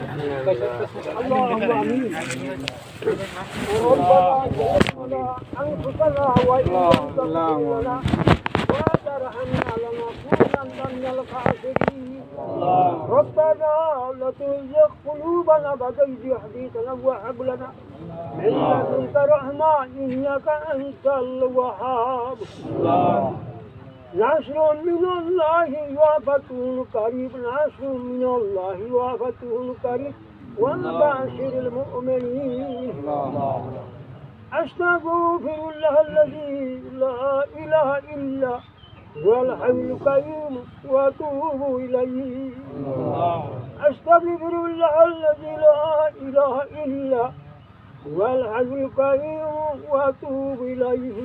اللهم امين. ربنا ظلمنا انفسنا وان لم تغفر لنا وترحمنا لنكونن من الخاسرين. ربنا لا تزغ قلوبنا بعد إذ هديتنا وهب لنا من لدنك رحمة إنك أنت الوهاب. نصر من الله وفتح قريب، نصر من الله وفتح قريب وبشر المؤمنين. أستغفر الله الذي لا إله إلا هو الحي القيوم وأتوب إليه. أستغفر الله الذي لا إله إلا هو الحي القيوم وأتوب إليه.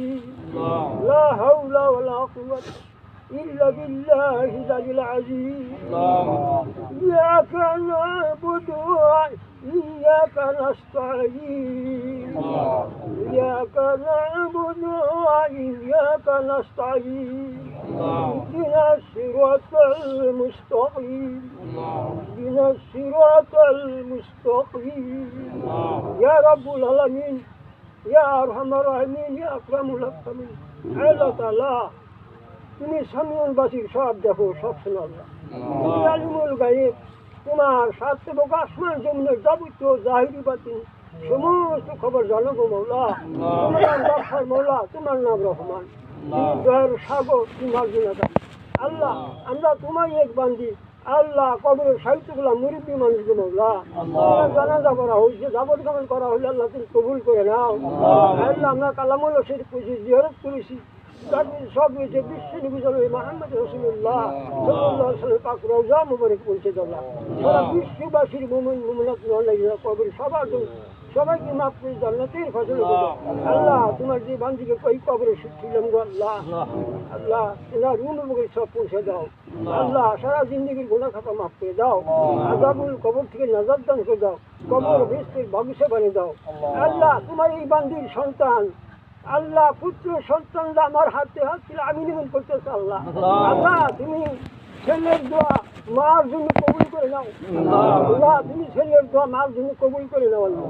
لا حول ولا قوة إلا بالله العلي العظيم. إياك نعبد وإياك نستعين. إياك نعبد وإياك نستعين. اهدنا الصراط المستقيم. اهدنا الصراط المستقيم. يا رب العالمين يا أرحم الراحمين يا أكرم الأكرمين. আল্লাহ তাআলা তুমি সামিউল বাসির সব দেখো, সব শোনো। তুমি আলিমুল গায়েব, তোমার সাথে আসমান জমিনের যাবতীয় জাহিরি বাতিন সমস্ত খবর জানো গো মৌলা। তোমার নাম গাফফার মৌলা, তোমার নাম রহমান, দয়ার সাগর, তোমার গুণাগার। আল্লাহ আমরা তোমারই এক বান্দি। আল্লাহ কবরের সাহিত্যগুলা মুরিব্বি মানুষগুলো মৌলা জানাজা করা হয়েছে, যাবত গমন করা হইলে আল্লাহ তুমি কবুল করে নাও। আল্লাহ আমরা কালামুল শরীফ করেছি, জিয়ারত করেছি, সব হয়েছে বিশ্ব নবী মুহাম্মদ রাসূলুল্লাহ সাল্লাল্লাহু আলাইহি ওয়াসাল্লাম পাক রওজা মুবারক পৌঁছে দিলা। সারা বিশ্ববাসীর মুমিন মুমিনাত নলাইয়া কবর সবার সবাইকে মাফ করে জান্নাতের ফয়সালা করো। আল্লাহ তোমার যে বান্দিকে কই কবরে ছিলাম গো আল্লাহ, আল্লাহ তোমার রুম মুবারক সব পৌঁছে দাও। আল্লাহ সারা জিন্দেগির গুনাহ খাতা মাফ করে দাও। আযাবুল কবর থেকে নাজাত দান করে দাও। কবর বেহেশতের বাগিচা বানিয়ে দাও। আল্লাহ তোমার এই বান্দির সন্তান আল্লাহ পুত্র সন্তানরা আমার হাতে হাত ছিল, আমি নিবেদন করতেছি আল্লাহ। আল্লাহ তুমি ছেলের দোয়া মার জন্য কবুল করে নাও। আল্লাহ তুমি ছেলের দোয়া মার জন্য কবুল করে নাও আল্লাহ।